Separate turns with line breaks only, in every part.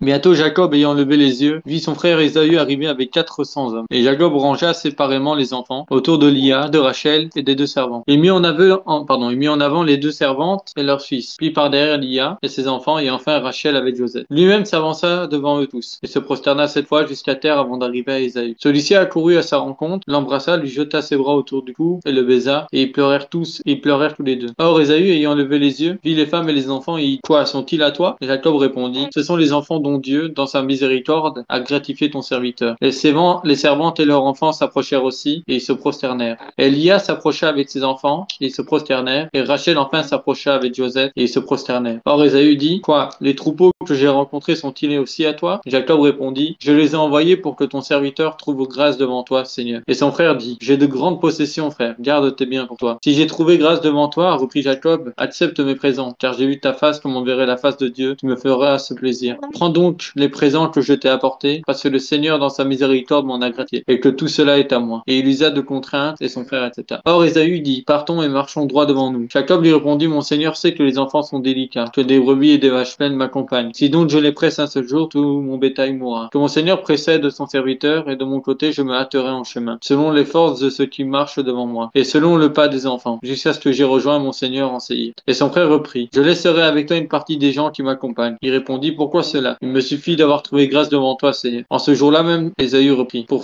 Bientôt Jacob, ayant levé les yeux, vit son frère Ésaü arriver avec 400 hommes. Et Jacob rangea séparément les enfants autour de Lia, de Rachel et des deux servantes. Il mit en avant les deux servantes et leurs fils, puis par derrière Lia et ses enfants, et enfin Rachel avec Joseph. Lui-même s'avança devant eux tous, et se prosterna 7 fois jusqu'à terre avant d'arriver à Ésaü. Celui-ci accourut à sa rencontre, l'embrassa, lui jeta ses bras autour du cou et le baisa, et ils pleurèrent tous les deux. Or Ésaü, ayant levé les yeux, vit les femmes et les enfants, et dit, quoi, sont-ils à toi? Et Jacob répondit, ce sont les enfants dont Dieu, dans sa miséricorde, a gratifié ton serviteur. Les servantes et leurs enfants s'approchèrent aussi, et ils se prosternèrent. Et Lia s'approcha avec ses enfants, et ils se prosternèrent, et Rachel enfin s'approcha avec Joseph, et ils se prosternèrent. Or Ésaü dit, quoi, les troupeaux que j'ai rencontrés sont-ils aussi à toi? Jacob répondit, je les ai envoyés pour que ton serviteur trouve grâce devant toi, Seigneur. Et son frère dit, j'ai de grandes possessions, frère, garde tes biens pour toi. Si j'ai trouvé grâce devant toi, reprit Jacob, accepte mes présents, car j'ai vu ta face comme on verrait la face de Dieu, tu me feras ce plaisir. Prends donc les présents que je t'ai apportés, parce que le Seigneur dans sa miséricorde m'en a gratifié, et que tout cela est à moi. Et il usa de contraintes, et son frère, etc. Or Ésaü dit, partons et marchons droit devant nous. Jacob lui répondit, mon Seigneur sait que les enfants sont délicats, que des brebis et des vaches pleines m'accompagnent. Si donc je les presse un seul jour, tout mon bétail mourra. Que mon Seigneur précède son serviteur, et de mon côté je me hâterai en chemin, selon les forces de ceux qui marchent devant moi, et selon le pas des enfants, jusqu'à ce que j'aie rejoint mon Seigneur en Séir. Et son frère reprit, je laisserai avec toi une partie des gens qui m'accompagnent. Il répondit, pourquoi cela? Il me suffit d'avoir trouvé grâce devant toi, Seigneur. En ce jour-là même, Ésaü reprit, pour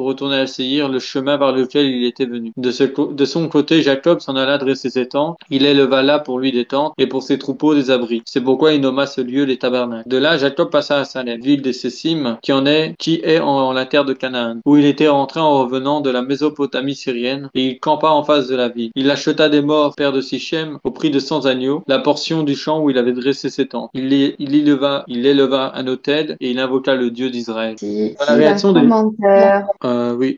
retourner à Séir, le chemin par lequel il était venu. De son côté, Jacob s'en alla dresser ses tentes. Il éleva là pour lui des tentes, et pour ses troupeaux des abris. C'est pourquoi il nomma ce lieu les tabernacles. De là, Jacob passa à Salem, ville des Sessim, qui est en la terre de Canaan, où il était rentré en revenant de la Mésopotamie syrienne, et il campa en face de la ville. Il acheta des morts, père de Sichem, au prix de 100 agneaux, la portion du champ où il avait dressé ses tentes. Il éleva un autel, et il invoqua le Dieu d'Israël. Dans la
T-il un
réaction de
commentaire?
oui,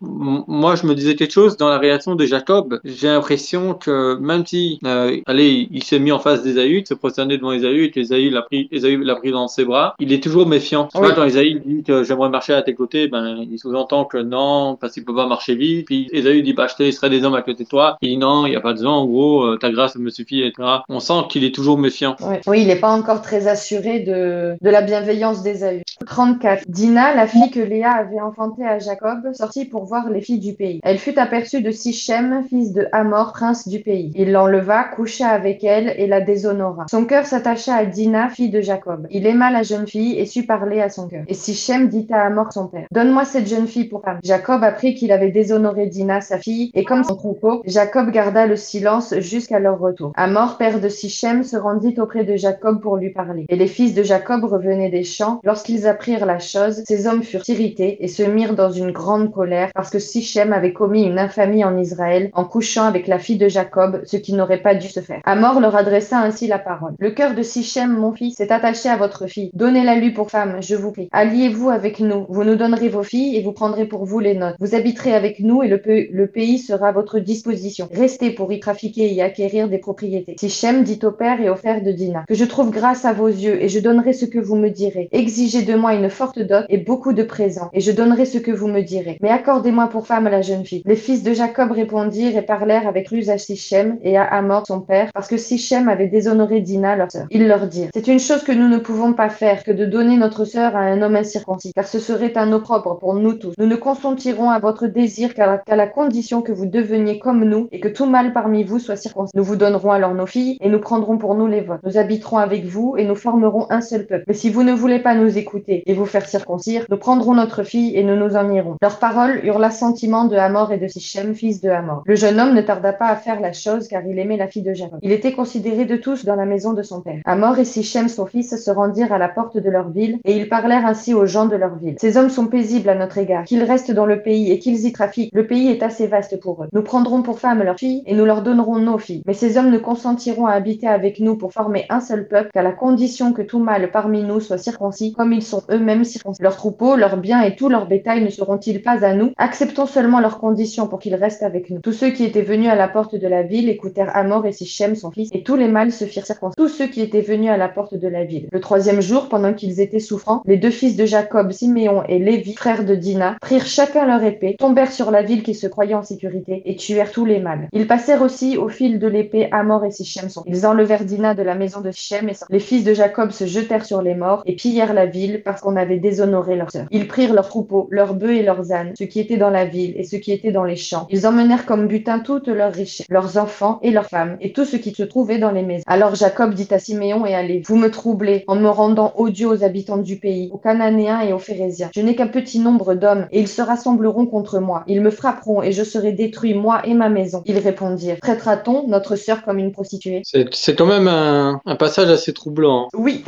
moi je me disais quelque chose dans la réaction de Jacob. J'ai l'impression que même si, allez, il s'est mis en face d'Ésaü, il s'est prosterné devant Ésaü et Ésaü l'a pris dans ses bras, il est toujours méfiant. Tu vois,
Oui.
quand Ésaü dit que j'aimerais marcher à tes côtés, ben il sous-entend que non, parce qu'il peut pas marcher vite. Puis Ésaü dit bah je te laisserai des hommes à côté de toi. Il dit non, il y a pas besoin. En gros, ta grâce me suffit, etc. On sent qu'il est toujours méfiant.
Oui, oui, il n'est pas encore très assuré de la bienveillance d'Ésaü. 34. Dina, la fille que Léa avait enfantée à Jacob, sortit pour voir les filles du pays. Elle fut aperçue de Sichem, fils de Hamor, prince du pays. Il l'enleva, coucha avec elle et la déshonora. Son cœur s'attacha à Dina, fille de Jacob. Il aima la jeune fille et sut parler à son cœur. Et Sichem dit à Hamor, son père, donne-moi cette jeune fille pour femme. Jacob apprit qu'il avait déshonoré Dina, sa fille, et comme son troupeau, Jacob garda le silence jusqu'à leur retour. Hamor, père de Sichem, se rendit auprès de Jacob pour lui parler. Et les fils de Jacob revenaient des champs. Lorsqu'ils apprirent la chose, ces hommes furent irrités et se mirent dans une grande colère parce que Sichem avait commis une infamie en Israël en couchant avec la fille de Jacob, ce qui n'aurait pas dû se faire. Hamor leur adressa ainsi la parole. Le cœur de Sichem, mon fils, s'est attaché à votre fille. Donnez-la lui pour femme, je vous prie. Alliez-vous avec nous. Vous nous donnerez vos filles et vous prendrez pour vous les nôtres. Vous habiterez avec nous et le pays sera à votre disposition. Restez pour y trafiquer et y acquérir des propriétés. Sichem dit au père et au frère de Dina, que je trouve grâce à vos yeux et je donnerai ce que vous me direz. Exigez de moi une forte dot et beaucoup de présents et je donnerai ce que vous me direz. Mais accordez-moi pour femme la jeune fille. Les fils de Jacob répondirent et parlèrent avec ruse à Sichem et à Hamor son père parce que Sichem avait déshonoré Dina leur sœur. Ils leur dirent, c'est une chose que nous ne pouvons pas faire que de donner notre sœur à un homme incirconcis, car ce serait un opprobre pour nous tous. Nous ne consentirons à votre désir qu'à la condition que vous deveniez comme nous et que tout mâle parmi vous soit circoncis. Nous vous donnerons alors nos filles et nous prendrons pour nous les vôtres. Nous habiterons avec vous et nous formerons un seul peuple. Mais si vous ne voulez pas nous écouter et vous faire circoncire, nous prendrons notre fille et nous nous en irons. Leurs paroles eurent l'assentiment de Hamor et de Sichem, fils de Hamor. Le jeune homme ne tarda pas à faire la chose car il aimait la fille de Jacob. Il était considéré de tous dans la maison de son père. Hamor et Sichem, son fils, se rendirent à la porte de leur ville et ils parlèrent ainsi aux gens de leur ville. Ces hommes sont paisibles à notre égard, qu'ils restent dans le pays et qu'ils y trafiquent. Le pays est assez vaste pour eux. Nous prendrons pour femmes leurs filles et nous leur donnerons nos filles. Mais ces hommes ne consentiront à habiter avec nous pour former un seul peuple qu'à la condition que tout mâle parmi nous soit circoncis comme ils sont eux-mêmes circoncis. Leurs troupeaux, leurs biens et tout leur bétail ne seront-ils pas à nous? Acceptons seulement leurs conditions pour qu'ils restent avec nous. Tous ceux qui étaient venus à la porte de la ville écoutèrent Hamor et Sichem son fils et tous les mâles se firent circoncis. Tous ceux qui étaient venus à la porte de la ville. Le troisième jour, pendant qu'ils étaient souffrants, les deux fils de Jacob, Siméon et Lévi, frères de Dina, prirent chacun leur épée, tombèrent sur la ville qui se croyait en sécurité et tuèrent tous les mâles. Ils passèrent aussi au fil de l'épée Hamor et Sichem son fils. Ils enlevèrent Dina de la maison de Sichem reconnaissants. Les fils de Jacob se jetèrent sur les morts et pillèrent la ville parce qu'on avait déshonoré leur sœur. Ils prirent leurs troupeaux, leurs bœufs et leurs ânes, ce qui était dans la ville et ce qui était dans les champs. Ils emmenèrent comme butin toutes leurs richesses, leurs enfants et leurs femmes, et tout ce qui se trouvait dans les maisons. Alors Jacob dit à Siméon et à Lévi, vous me troublez en me rendant odieux aux habitants du pays, aux Cananéens et aux Phérésiens. Je n'ai qu'un petit nombre d'hommes, et ils se rassembleront contre moi. Ils me frapperont, et je serai détruit, moi et ma maison. Ils répondirent, traitera-t-on notre sœur comme une prostituée?
C'est quand même un passage assez troublant, hein.
Oui,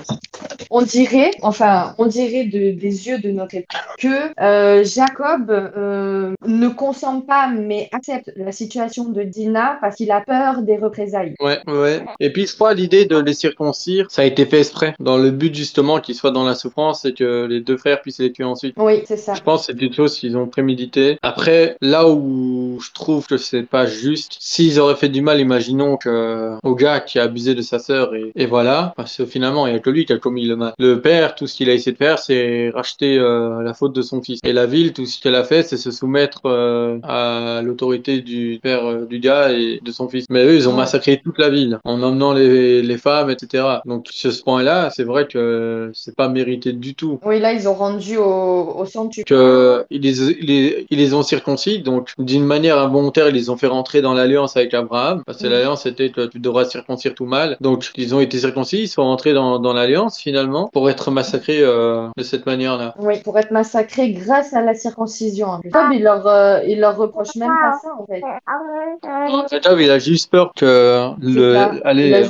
on dirait des yeux de notre époque que Jacob ne consent pas mais accepte la situation de Dina parce qu'il a peur des représailles.
Ouais, ouais. Et puis, je crois, l'idée de les circoncire, ça a été fait exprès, dans le but justement qu'ils soient dans la souffrance et que les deux frères puissent les tuer ensuite.
Oui, c'est ça.
Je pense que c'est une chose qu'ils ont prémédité. Après, là où je trouve que c'est pas juste, s'ils auraient fait du mal, imaginons que au gars qui a abusé de sa sœur et voilà, parce que finalement, il y a que lui qui a commis le mal. Le père, tout ce qu'il a essayé de faire, c'est racheter la faute de son fils. Et la ville, tout ce qu'elle a fait, c'est se soumettre à l'autorité du père du gars et de son fils. Mais eux, ils ont
Ouais.
massacré toute la ville en emmenant les femmes, etc. Donc, sur ce point-là, c'est vrai que c'est pas mérité du tout
Oui, là, ils ont rendu au centuple.
que ils les ont circoncis, donc d'une manière involontaire, ils les ont fait rentrer dans l'alliance avec Abraham, parce que
Mm.
l'alliance était que tu devras circoncire tout mâle. Donc ils ont été circoncis, ils sont rentrés dans l'alliance finalement pour être massacrés de cette manière-là.
Oui, pour être massacrés grâce à la circoncision. En plus. Jacob, il leur reproche même pas ça, en fait.
Jacob, il a juste peur que
C'est ça. Ouais, il a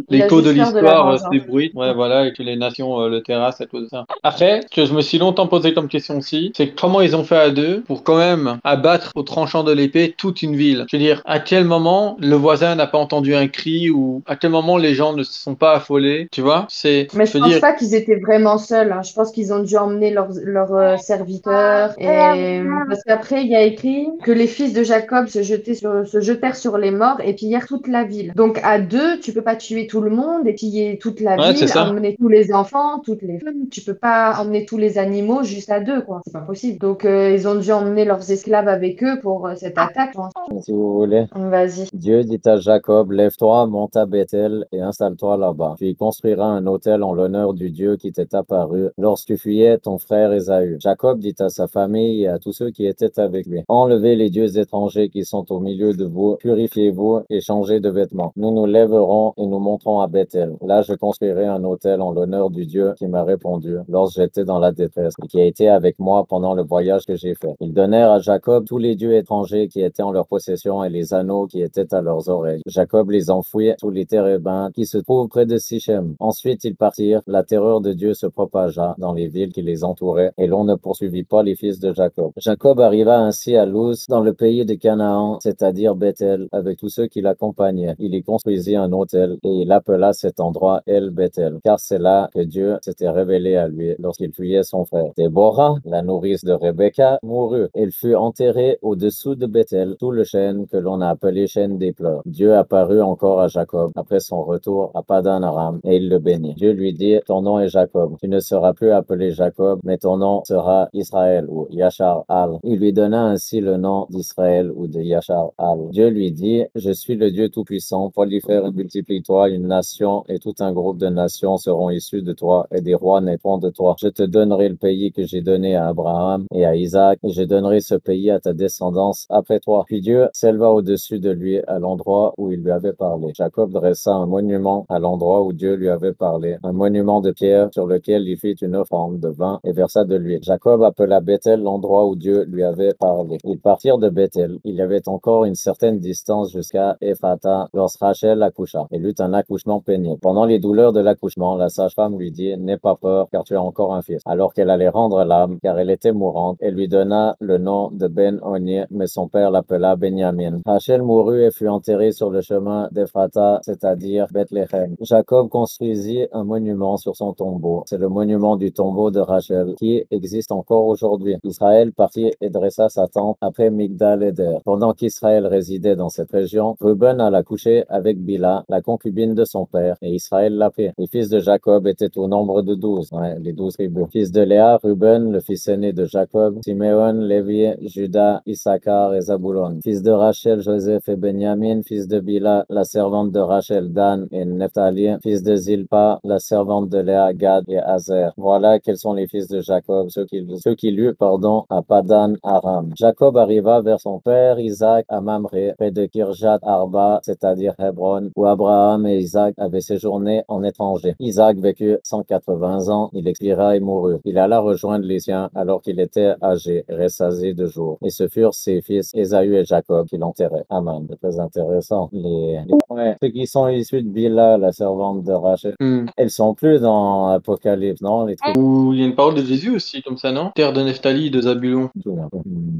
l'écho de
juste peur de la
l'histoire
vengeance.
s'ébruite, ouais,
Ouais.
voilà, et que les nations le terrassent à cause de ça. Après, ce que je me suis longtemps posé comme question aussi, c'est comment ils ont fait à deux pour quand même abattre au tranchant de l'épée toute une ville. Je veux dire, à quel moment le voisin n'a pas entendu un cri ou à quel moment les gens ne se sont pas affolés, tu vois?
Mais
Je
je
veux
pense
dire,
pas qu'ils étaient vraiment seuls, hein. Je pense qu'ils ont dû emmener leurs serviteurs. Et parce qu'après, il y a écrit que les fils de Jacob se jetèrent sur les morts et pillèrent toute la ville. Donc à deux, tu peux pas tuer tout le monde et piller toute la
ouais, c'est
ville,
ça.
emmener tous les enfants, toutes les femmes. Tu peux pas emmener tous les animaux juste à deux, quoi. C'est pas possible. Donc ils ont dû emmener leurs esclaves avec eux pour cette attaque, je pense.
Si vous voulez.
Vas-y.
Dieu dit à Jacob, lève-toi, monte à Bethel et installe-toi là-bas. Tu y construiras un autel en l'honneur du Dieu qui t'est apparu lorsque tu fuyais ton frère Ésaü. Jacob dit à sa famille et à tous ceux qui étaient avec lui, enlevez les dieux étrangers qui sont au milieu de vous, purifiez-vous et changez de vêtements. Nous nous lèverons et nous monterons à Bethel. Là, je construirai un autel en l'honneur du Dieu qui m'a répondu lorsque j'étais dans la détresse et qui a été avec moi pendant le voyage que j'ai fait. Ils donnèrent à Jacob tous les dieux étrangers qui étaient en leur possession et les anneaux qui étaient à leurs oreilles. Jacob les enfouit sous les térébinths qui se trouvent près de Sichem. Ensuite, ils partirent. La terreur de Dieu se propagea dans les villes qui les entouraient et l'on ne poursuivit pas les fils de Jacob. Jacob arriva ainsi à Luz, dans le pays de Canaan, c'est-à-dire Bethel, avec tous ceux qui l'accompagnaient. Il y construisit un autel et il appela cet endroit El Bethel, car c'est là que Dieu s'était révélé à lui lorsqu'il fuyait son frère. Déborah, la nourrice de Rebecca, mourut. Elle fut enterrée au-dessous de Bethel, sous le chêne que l'on a appelé chêne des pleurs. Dieu apparut encore à Jacob après son retour à Padan Aram et il le bénit. Dieu lui dit, ton nom est Jacob. Tu ne seras plus appelé Jacob, mais ton nom sera Israël ou Yashar Al. Il lui donna ainsi le nom d'Israël ou de Yashar Al. Dieu lui dit, je suis le Dieu Tout-Puissant, prolifère et multiplie-toi, une nation et tout un groupe de nations seront issus de toi et des rois naîtront de toi. Je te donnerai le pays que j'ai donné à Abraham et à Isaac et je donnerai ce pays à ta descendance après toi. Puis Dieu s'éleva au-dessus de lui à l'endroit où il lui avait parlé. Jacob dressa un monument à l'endroit où Dieu lui avait parlé, un monument de pierre sur lequel il fit une offrande de vin et versa de l'huile. Jacob appela Bethel l'endroit où Dieu lui avait parlé. Ils partirent de Bethel. Il y avait encore une certaine distance jusqu'à Ephrata lorsque Rachel accoucha. Elle eut un accouchement pénible. Pendant les douleurs de l'accouchement, la sage-femme lui dit, n'aie pas peur car tu as encore un fils. Alors qu'elle allait rendre l'âme car elle était mourante, elle lui donna le nom de Ben-Oni, mais son père l'appela Benjamin. Rachel mourut et fut enterrée sur le chemin d'Ephrata, c'est-à-dire Bethléem. Jacob construisit un monument sur son tombeau. C'est le monument du tombeau de Rachel qui existe encore aujourd'hui. Israël partit et dressa sa tente après Migdal-Eder. Pendant qu'Israël résidait dans cette région, Ruben alla coucher avec Bila, la concubine de son père, et Israël l'a pris. Les fils de Jacob étaient au nombre de 12, les 12 tribus. Fils de Léa, Ruben, le fils aîné de Jacob, Siméon, Lévi, Judas, Issachar et Zabulon. Fils de Rachel, Joseph et Benjamin, fils de Bila, la servante de Rachel, Dan et Nephtali, fils de Zilpa, la servante de Léa, Gad et Azer. Voilà quels sont les fils de Jacob, ceux qui lut, à Padan Aram. Jacob arriva vers son père Isaac à Mamré, près de Kirjat Arba, c'est-à-dire Hébron, où Abraham et Isaac avaient séjourné en étranger. Isaac vécut 180 ans, il expira et mourut. Il alla rejoindre les siens alors qu'il était âgé, ressaisé de jours. Et ce furent ses fils Ésaü et Jacob qui l'enterraient. Amen. C'est très intéressant. Ouais. Ceux qui sont issus de Bila, la servante de Rachel, elles sont plus dans Apocalypse, non? Les trucs.
Ou il y a une parole de Jésus aussi, comme ça, non? Terre de Nephtali, de Zabulon.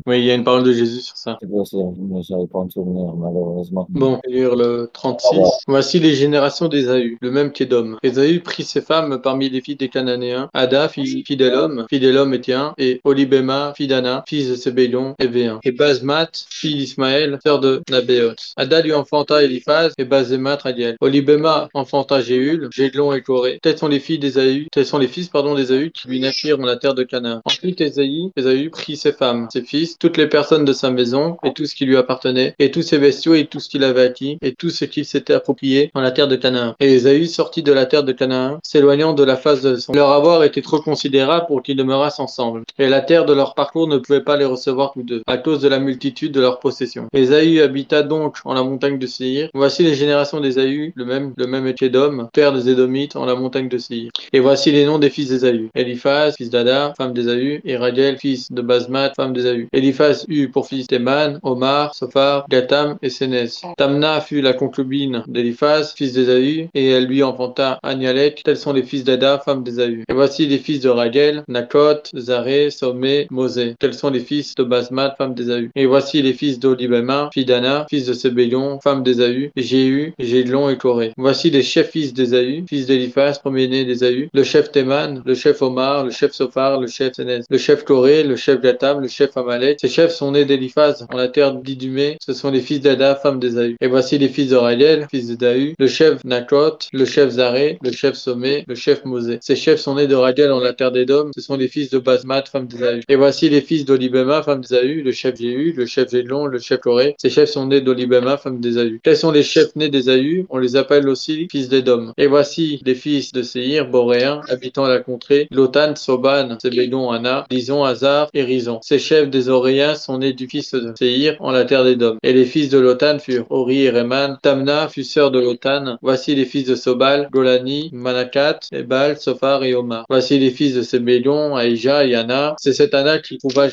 Oui, il y a une parole de Jésus sur ça.
C'est possible, mais j'avais pas de souvenir, malheureusement.
Bon, je vais lire le 36. Voici les générations d'Ésaü, le même qu'Édom. Ésaü prit ses femmes parmi les filles des Cananéens. Ada, fille d'Élom était un, et Olibéma, fille d'Anna, fils de Sébélion, était un. Et Basmath, fille d'Ismaël, sœur de Nabéot. Ada lui enfanta Eliphaz, et Basémath Radiel. Olibéma enfanta Jéhul, Jéglon et Coré. Tels sont les fils d'Ésaü, d'Ésaü qui lui naquirent dans la terre de Canaan. Ensuite Ésaü prit ses femmes, ses fils, toutes les personnes de sa maison, et tout ce qui lui appartenait, et tous ses bestiaux, et tout ce qu'il avait acquis, et tout ce qu'il s'était approprié dans la terre de Canaan. Et Ésaü sortit de la terre de Canaan, s'éloignant de la face de son. Leur avoir était trop considérable pour qu'ils demeurassent ensemble. Et la terre de leur parcours ne pouvait pas les recevoir tous deux, à cause de la multitude de leurs possessions. Ésaü habita donc en la montagne de Séir. Voici les générations d'Ésaü, le même Édom, père des Édomites, en la montagne de Séir. Et voici les noms des fils d'Ésaü. Eliphaz, fils d'Ada, femme d'Ésaü, et Radiel, fils de Basmath, femme d'Ésaü. Eliphaz eut pour fils Théman, Omar, Sophar, Gatam et Sénès. Tamna fut la concubine d'Eliphaz, fils d'Ésaü, et elle lui enfanta Anialek. Tels sont les fils d'Ada, femme d'Ésaü. Et voici les fils de Radiel, Nakot, Zaré, Somé, Mosé. Tels sont les fils de Basmath, femme d'Ésaü. Et voici les fils d'Olibéma, fille d'Anna, fils de Sébélion, femme d'Ésaü, Jéhu, Jéglon et Coré. Voici les chefs fils d'Ésaü, fils d'Eliphaz, premier-né d'Ésaü, le chef Théman, le chef Omar, le chef Sophar, le chef Sénès, le chef Coré, le chef Gatam, le chef Amalek. Ces chefs sont nés d'Eliphaz en la terre d'Idumée. Ce sont les fils d'Ada, femme d'Ésaü. Et voici les fils de Radiel, fils d'Ésaü, le chef Nakot, le chef Zaré, le chef Somé, le chef Mosé. Ces chefs sont nés de Radiel en la terre d'Édom. Ce sont les fils de Basmath, femme d'Ésaü. Et voici les fils d'Olibéma, femme d'Ésaü, le chef Jéhu, le chef Jéglon, le chef Coré. Ces chefs sont nés d'Olibéma, femme d'Ésaü. Quels sont les chefs nés d'Ésaü? On les appelle aussi fils d'Édom. Et voici les fils de Séir, Boréens, habitant la contrée, Lotan, Soban, Sébédon, Anna, Lison, Hazar et Rison. Ces chefs des Oréens sont nés du fils de Séir en la terre d'Édom. Et les fils de Lotan furent Ori et Réman. Tamna fut sœur de Lotan. Voici les fils de Sobal, Golani, Manakat, Ebal, Sophar et Omar. Voici les fils de Sébélion, Aïja et Anna. C'est cet Anna qui trouva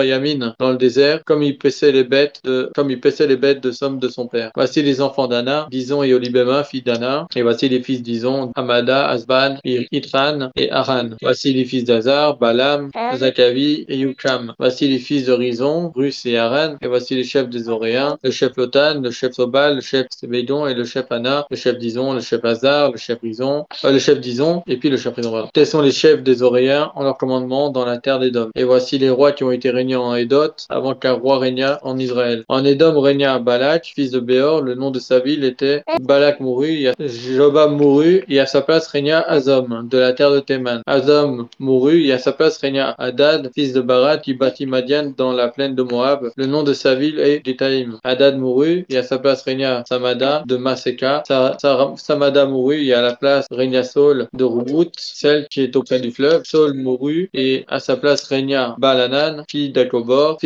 Yamin dans le désert, comme il paissait les bêtes de somme de son père. Voici les enfants d'Anna, Dison et Olibéma, fille d'Anna. Et voici les fils d'Ison, Amada, Asban, Itran et Aran. Voici les fils d'Azar, Balam, Zakavi et Yukam. Voici les fils de Rison, Rus et Aran. Et voici les chefs des Oréens, le chef Lotan, le chef Sobal, le chef Sébédon et le chef Anna, le chef d'Ison, le chef Hazar, le chef Dison, et puis le chef Rison. Tels sont les chefs des Oréens en leur commandement dans la terre d'Édom. Et voici les rois qui ont été régnés en Édot avant qu'un roi régnât en Israël. En Édom régna Balak, fils de Béor. Le nom de sa ville était Balak mourut, Jobab mourut, et à sa place régna Azom, de la terre de Théman. Azom mourut, et à sa place régna Hadad, fils de Barat, qui bâtit Madian dans la plaine de Moab. Le nom de sa ville est Gitaïm. Hadad mourut, et à sa place régna Samada de Maseka. Samada mourut, et à la place régna Saul de Rubout, celle qui est auprès du fleuve. Saul mourut, et à sa place régna Balanan, fils d'Akobor.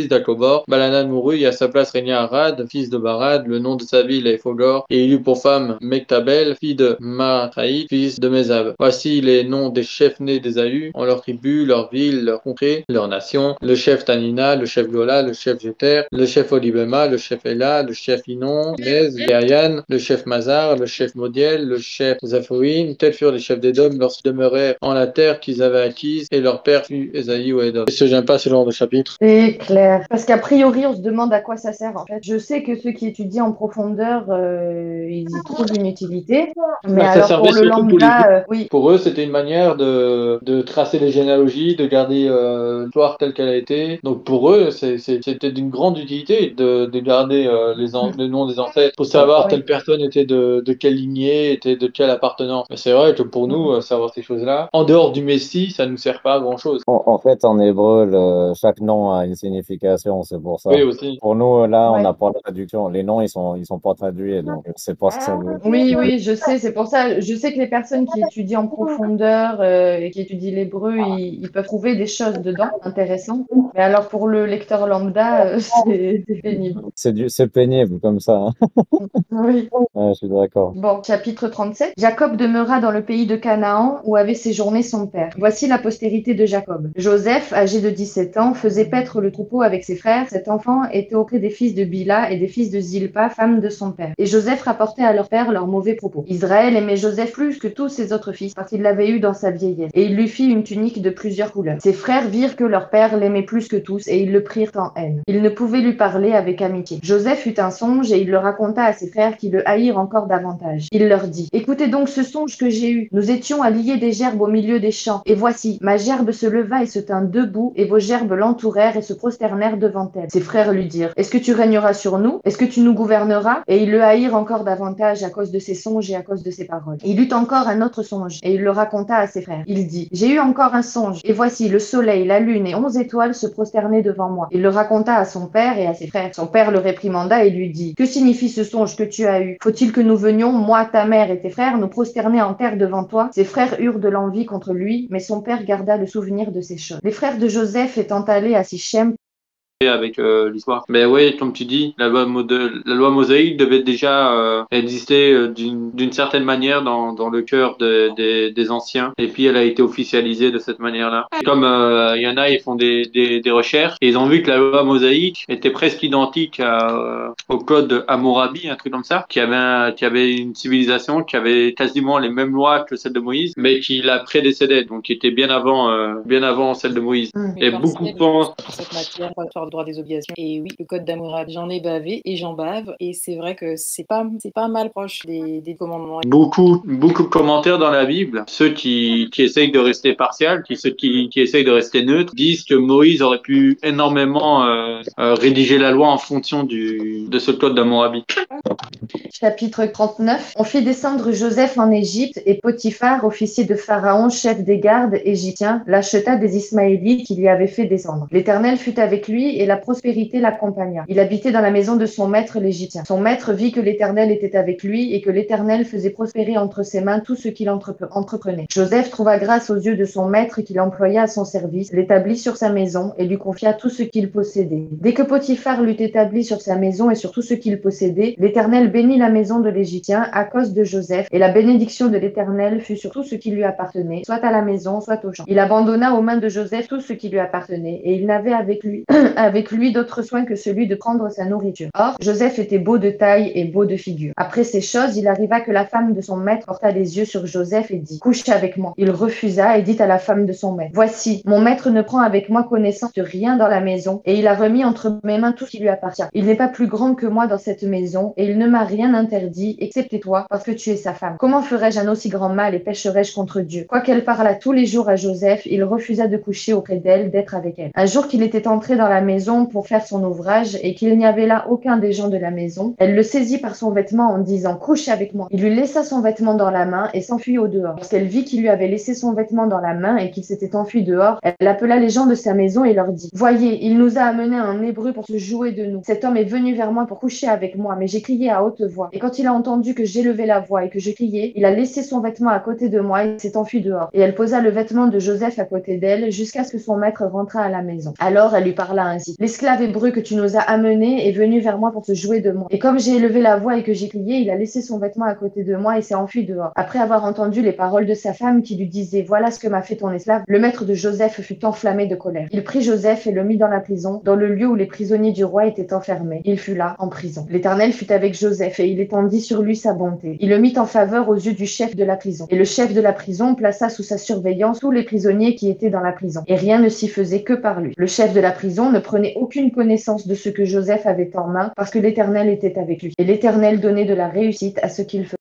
Balanan mourut, et à sa place régna Arad, fils de Barad. Le nom de sa ville est Fogor, et il eut pour femme Mektabel, fille de Matraï, fils de Mézab. Voici les noms des chefs nés d'Ésaü, en leur tribu, leur ville, leur contrée, leur nation. Le chef Tanina, le chef Gola, le chef Jeter, le chef Olibéma, le chef Ela, le chef Inon, Nez, Gerian, le chef Mazar, le chef Modiel, le chef Zaphouin. Tels furent les chefs d'Édom lorsqu'ils demeurèrent en la terre qu'ils avaient acquise, et leur père fut Ésaü ou Édom. Est-ce que j'aime pas ce genre de chapitre?
C'est clair. Parce qu'a priori, on se demande à quoi ça sert en fait. Je sais que ceux qui étudient en profondeur, ils y trouvent une utilité. Mais
Ça
alors
servait
pour le
surtout pour les
lambda, oui.
Pour eux, c'était une manière de tracer les généalogies, de garder l'histoire telle qu'elle a été. Donc pour eux, c'était d'une grande utilité de garder les noms des ancêtres pour savoir telle personne était de quelle lignée, était de quelle appartenance. Mais c'est vrai que pour nous, savoir ces choses-là, en dehors du Messie, ça nous sert pas à grand-chose.
En fait, en hébreu, chaque nom a une signification, c'est pour ça.
Oui, aussi.
Pour nous, là, on
Ouais.
n'a pas de traduction. Les noms, ils sont pas traduits, donc c'est pas ce que ça veut dire.
Oui, je sais, c'est pour ça, je sais que les personnes qui étudient en profondeur et qui étudient l'hébreu, ils peuvent trouver des choses dedans intéressantes. Mais alors pour le lecteur lambda, c'est pénible.
C'est pénible comme ça, hein.
Oui.
Ouais, je suis d'accord.
Bon, chapitre 37. Jacob demeura dans le pays de Canaan où avait séjourné son père. Voici la postérité de Jacob. Joseph, âgé de 17 ans, faisait paître le troupeau avec ses frères. Cet enfant était auprès des fils de Bila et des fils de Zilpa, femme de son père. Et Joseph rapportait à leur père leurs mauvais propos. Israël aimait Joseph plus que tous ses autres fils parce qu'il l'avait eu dans sa vieillesse. Et il lui fit une tunique de plusieurs couleurs. Ses frères virent que leur père l'aimait plus que tous et ils le prirent en haine. Ils ne pouvaient lui parler avec amitié. Joseph eut un songe et il le raconta à ses frères qui le haïrent encore davantage. Il leur dit: Écoutez donc ce songe que j'ai eu. Nous étions à lier des gerbes au milieu des champs. Et voici, ma gerbe se leva et se tint debout, et vos gerbes l'entourèrent et se prosternèrent devant elle. Ses frères lui dirent: Est-ce que tu régneras sur nous? Est-ce que tu nous gouverneras? Et ils le haïrent encore davantage à cause de ses songes et à cause de ses paroles. Il eut encore un autre songe, et il le raconta à ses frères. Il dit: J'ai eu encore un songe, et voici, le soleil, la lune et 11 étoiles se prosternaient devant moi. Il le raconta à son père et à ses frères. Son père le réprimanda et lui dit: Que signifie ce songe que tu as eu? Faut-il que nous venions, moi, ta mère et tes frères, nous prosterner en terre devant toi? Ses frères eurent de l'envie contre lui, mais son père garda le souvenir de ces choses. Les frères de Joseph étant allés à Sichem
avec l'histoire. Mais oui, comme tu dis, la loi mosaïque devait déjà exister d'une certaine manière dans le cœur des anciens. Et puis elle a été officialisée de cette manière-là. Comme il y en a, ils font des recherches et ils ont vu que la loi mosaïque était presque identique au code Hammurabi, un truc comme ça, qui avait une civilisation qui avait quasiment les mêmes lois que celle de Moïse, mais qui la prédécédait, donc qui était bien avant celle de Moïse.
Mais
Et
comme
beaucoup
ciel,
pensent
sur cette matière, sur le droit des obligations. Et oui, le code d'Hammurabi, j'en ai bavé et j'en bave. Et c'est vrai que c'est pas mal proche des commandements.
beaucoup de commentaires dans la Bible. Ceux qui essayent de rester partial, ceux qui essayent de rester neutres, disent que Moïse aurait pu énormément rédiger la loi en fonction de ce code d'Hammurabi.
Chapitre 39. On fit descendre Joseph en Égypte, et Potiphar, officier de Pharaon, chef des gardes égyptiens, l'acheta des Ismaélites qui lui avaient fait descendre. L'Éternel fut avec lui, et la prospérité l'accompagna. Il habitait dans la maison de son maître l'Égyptien. Son maître vit que l'Éternel était avec lui, et que l'Éternel faisait prospérer entre ses mains tout ce qu'il entreprenait. Joseph trouva grâce aux yeux de son maître qu'il employa à son service, l'établit sur sa maison, et lui confia tout ce qu'il possédait. Dès que Potiphar l'eut établi sur sa maison et sur tout ce qu'il possédait, l'Éternel bénit la maison de l'Égyptien à cause de Joseph, et la bénédiction de l'Éternel fut sur tout ce qui lui appartenait, soit à la maison, soit au champ. Il abandonna aux mains de Joseph tout ce qui lui appartenait, et il n'avait avec lui d'autre soin que celui de prendre sa nourriture. Or, Joseph était beau de taille et beau de figure. Après ces choses, il arriva que la femme de son maître porta les yeux sur Joseph et dit: Couche avec moi. Il refusa et dit à la femme de son maître: Voici, mon maître ne prend avec moi connaissance de rien dans la maison, et il a remis entre mes mains tout ce qui lui appartient. Il n'est pas plus grand que moi dans cette maison, et il ne m'a rien interdit, excepté toi, parce que tu es sa femme. Comment ferais-je un aussi grand mal et pécherais-je contre Dieu? Quoiqu'elle parlât tous les jours à Joseph, il refusa de coucher auprès d'elle, d'être avec elle. Un jour qu'il était entré dans la maison pour faire son ouvrage, et qu'il n'y avait là aucun des gens de la maison, elle le saisit par son vêtement en disant: Couche avec moi. Il lui laissa son vêtement dans la main et s'enfuit au dehors. Lorsqu'elle vit qu'il lui avait laissé son vêtement dans la main et qu'il s'était enfui dehors, elle appela les gens de sa maison et leur dit: Voyez, il nous a amené un Hébreu pour se jouer de nous. Cet homme est venu vers moi pour coucher avec moi, mais j'ai crié à haute voix. Et quand il a entendu que j'élevais la voix et que je criais, il a laissé son vêtement à côté de moi et s'est enfui dehors. Et elle posa le vêtement de Joseph à côté d'elle jusqu'à ce que son maître rentrât à la maison. Alors elle lui parla ainsi: L'esclave hébreu que tu nous as amené est venu vers moi pour se jouer de moi. Et comme j'ai élevé la voix et que j'ai crié, il a laissé son vêtement à côté de moi et s'est enfui dehors. Après avoir entendu les paroles de sa femme qui lui disait: Voilà ce que m'a fait ton esclave, le maître de Joseph fut enflammé de colère. Il prit Joseph et le mit dans la prison, dans le lieu où les prisonniers du roi étaient enfermés. Il fut là, en prison. L'Éternel fut avec Joseph et il étendit sur lui sa bonté. Il le mit en faveur aux yeux du chef de la prison. Et le chef de la prison plaça sous sa surveillance tous les prisonniers qui étaient dans la prison. Et rien ne s'y faisait que par lui. Le chef de la prison ne prenait aucune connaissance de ce que Joseph avait en main parce que l'Éternel était avec lui. Et l'Éternel donnait de la réussite à ce qu'il faisait.